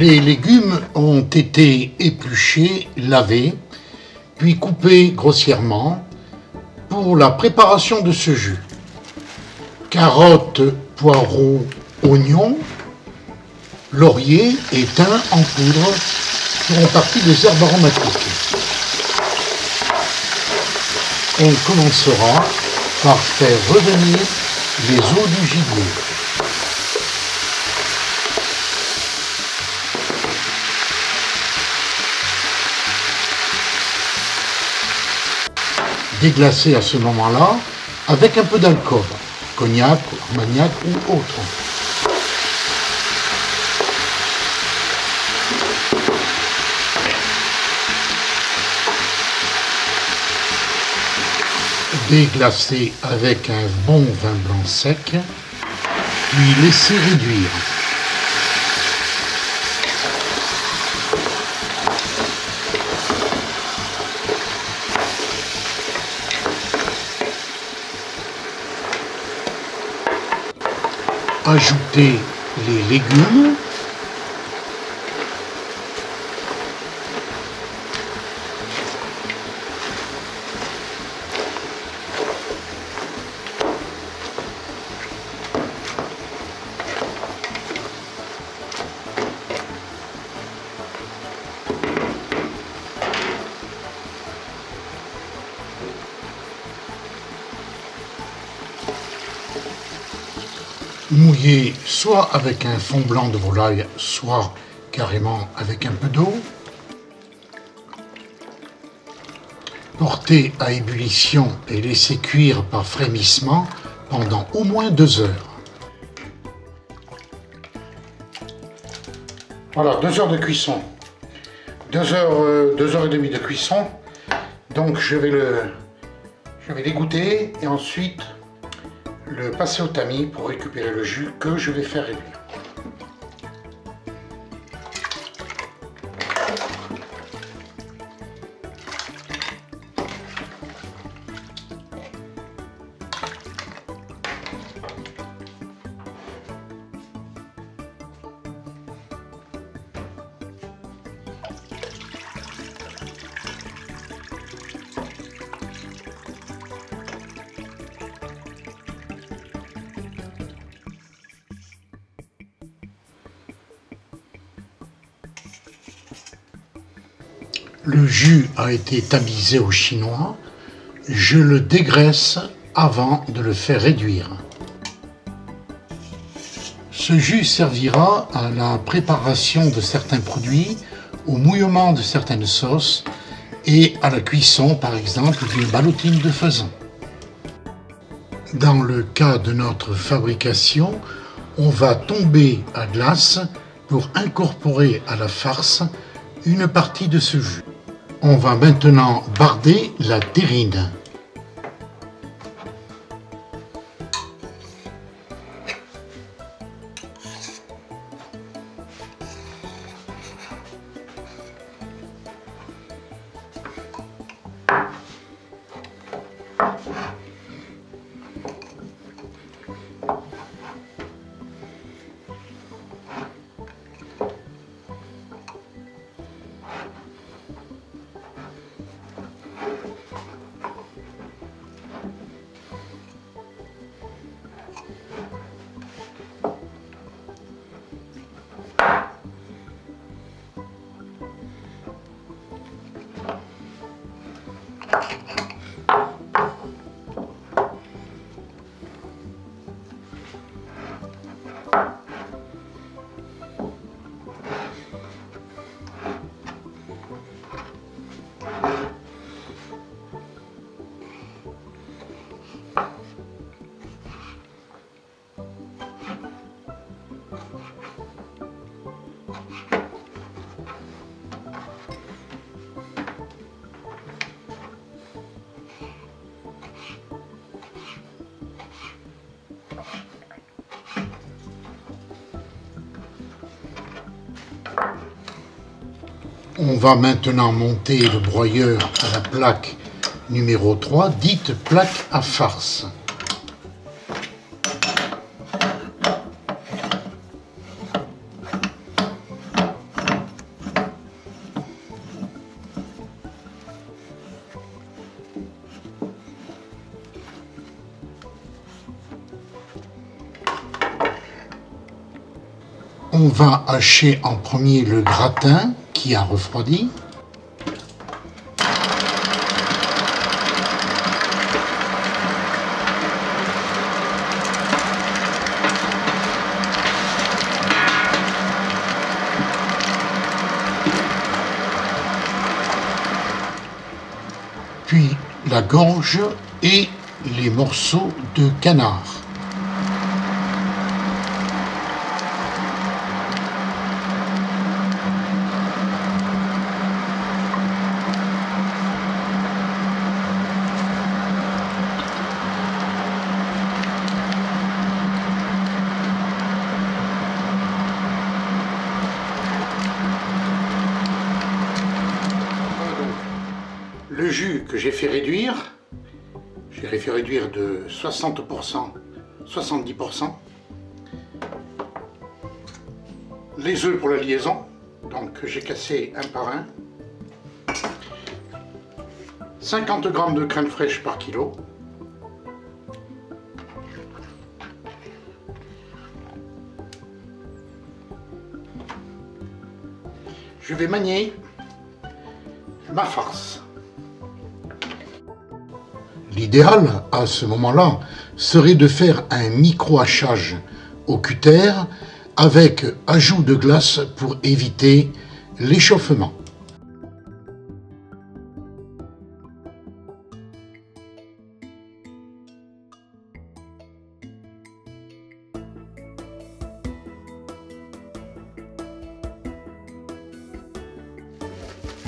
Les légumes ont été épluchés, lavés, puis coupés grossièrement pour la préparation de ce jus. Carottes, poireaux, oignons, laurier et thym en poudre feront partie des herbes aromatiques. On commencera par faire revenir les os du gibier. Déglacer à ce moment-là avec un peu d'alcool, cognac, armagnac ou autre. Déglacer avec un bon vin blanc sec, puis laisser réduire. Ajouter les légumes. Mouiller soit avec un fond blanc de volaille, soit carrément avec un peu d'eau. Porter à ébullition et laisser cuire par frémissement pendant au moins 2 heures. Voilà, 2 heures de cuisson. 2 heures et demie de cuisson. Donc je vais l'égoutter et ensuite le passer au tamis pour récupérer le jus que je vais faire réduire. Le jus a été tamisé au chinois. Je le dégraisse avant de le faire réduire. Ce jus servira à la préparation de certains produits, au mouillement de certaines sauces et à la cuisson, par exemple, d'une ballotine de faisan. Dans le cas de notre fabrication, on va tomber à glace pour incorporer à la farce une partie de ce jus. On va maintenant barder la terrine. On va maintenant monter le broyeur à la plaque numéro 3, dite plaque à farce. On va hacher en premier le gratin qui a refroidi. Puis la gorge et les morceaux de canard. Le jus que j'ai fait réduire de 60%, 70%. Les œufs pour la liaison, donc j'ai cassé un par un. 50 g de crème fraîche par kilo. Je vais manier ma farce. L'idéal, à ce moment-là, serait de faire un micro-hachage au cutter avec ajout de glace pour éviter l'échauffement.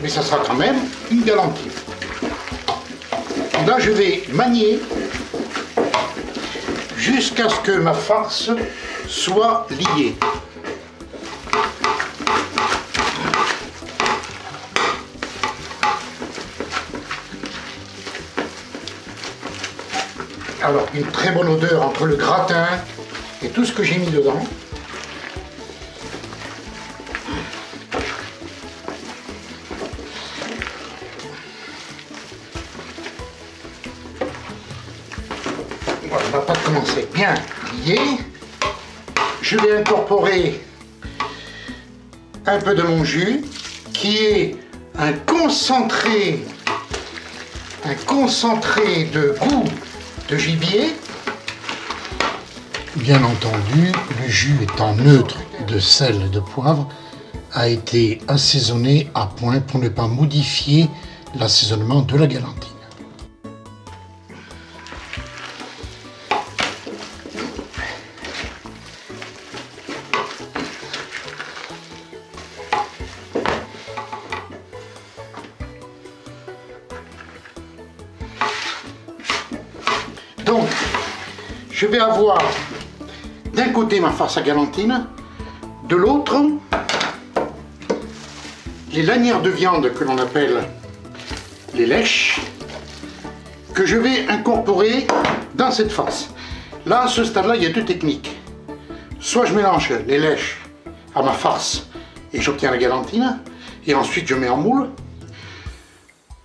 Mais ça sera quand même une galantine. Là, je vais manier jusqu'à ce que ma farce soit liée. Alors, une très bonne odeur entre le gratin et tout ce que j'ai mis dedans. Voilà, ma pâte commence à être bien liée. Je vais incorporer un peu de mon jus qui est un concentré de goût de gibier. Bien entendu, le jus étant neutre de sel et de poivre, a été assaisonné à point pour ne pas modifier l'assaisonnement de la galantine. Donc, je vais avoir d'un côté ma farce à galantine, de l'autre les lanières de viande que l'on appelle les lèches, que je vais incorporer dans cette farce. Là, à ce stade-là, il y a deux techniques. Soit je mélange les lèches à ma farce et j'obtiens la galantine, et ensuite je mets en moule.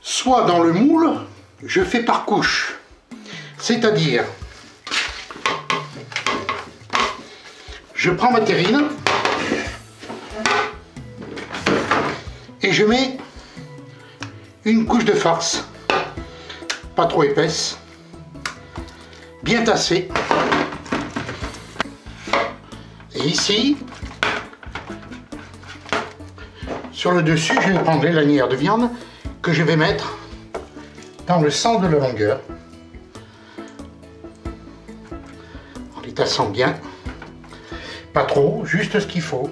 Soit dans le moule, je fais par couche. C'est-à-dire, je prends ma terrine et je mets une couche de farce, pas trop épaisse, bien tassée. Et ici, sur le dessus, je vais prendre les lanières de viande que je vais mettre dans le centre de la longueur. En les tassant bien. Pas trop, juste ce qu'il faut.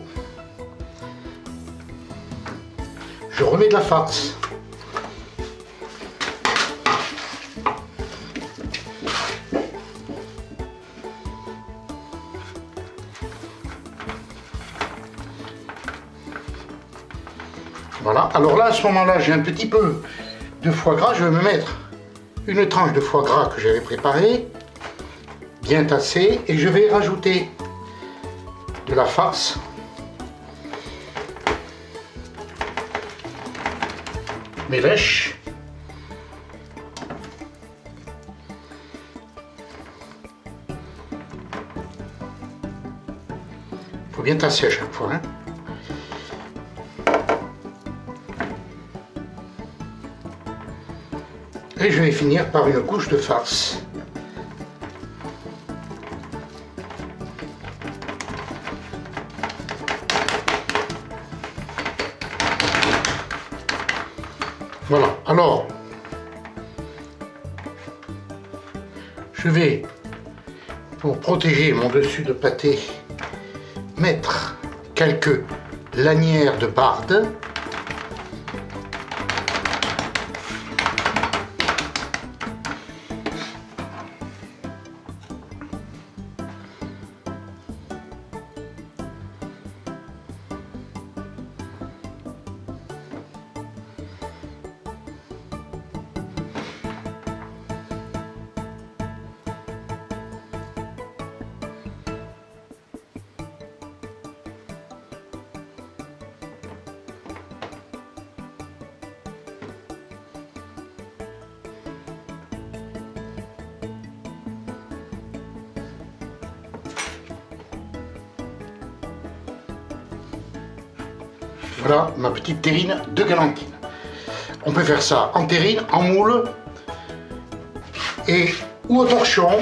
Je remets de la farce. Voilà, alors là, à ce moment-là, j'ai un petit peu de foie gras. Je vais me mettre une tranche de foie gras que j'avais préparé, bien tassée, et je vais rajouter de la farce. Mes lèches. Il faut bien tasser à chaque fois. Hein. Et je vais finir par une couche de farce. Voilà, alors, je vais, pour protéger mon dessus de pâté, mettre quelques lanières de barde. Voilà ma petite terrine de galantine. On peut faire ça en terrine, en moule, et ou au torchon,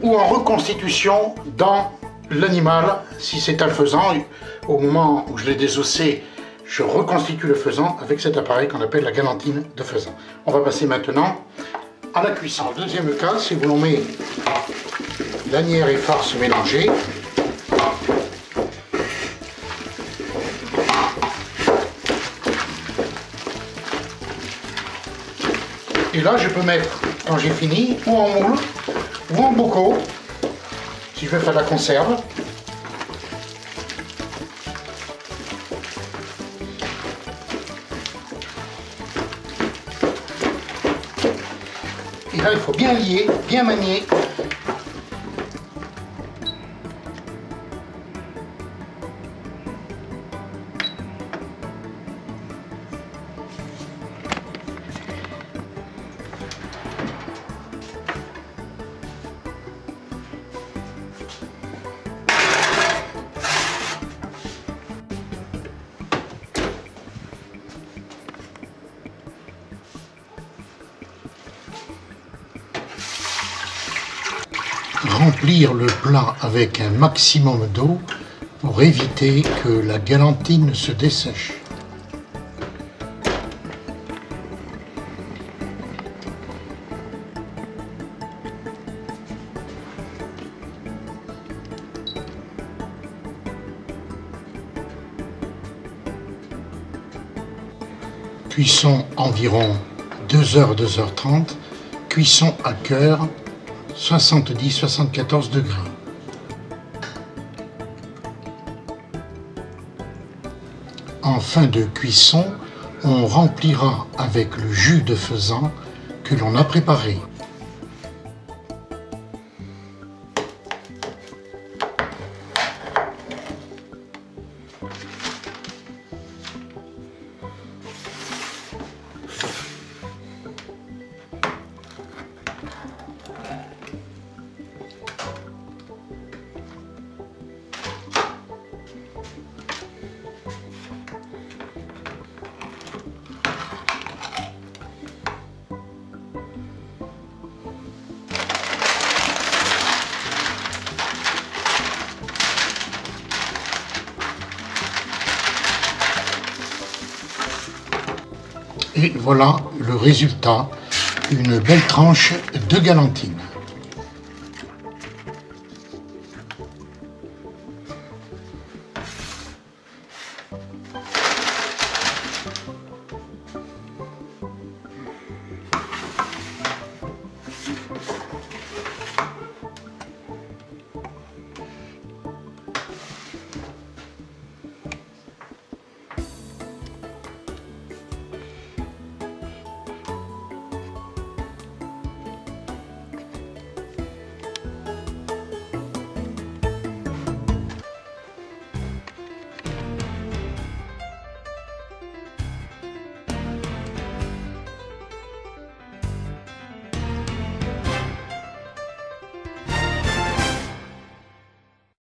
ou en reconstitution dans l'animal, si c'est un faisan. Au moment où je l'ai désossé, je reconstitue le faisan avec cet appareil qu'on appelle la galantine de faisan. On va passer maintenant à la cuisson. Le deuxième cas, c'est où l'on met lanière et farce mélangées. Et là, je peux mettre, quand j'ai fini, ou en moule, ou en bocaux, si je veux faire la conserve. Et là, il faut bien lier, bien manier. Remplir le plat avec un maximum d'eau pour éviter que la galantine se dessèche. Cuisson environ 2h, 2h30, cuisson à cœur 70-74 degrés. En fin de cuisson, on remplira avec le jus de faisan que l'on a préparé. Et voilà le résultat, une belle tranche de galantine.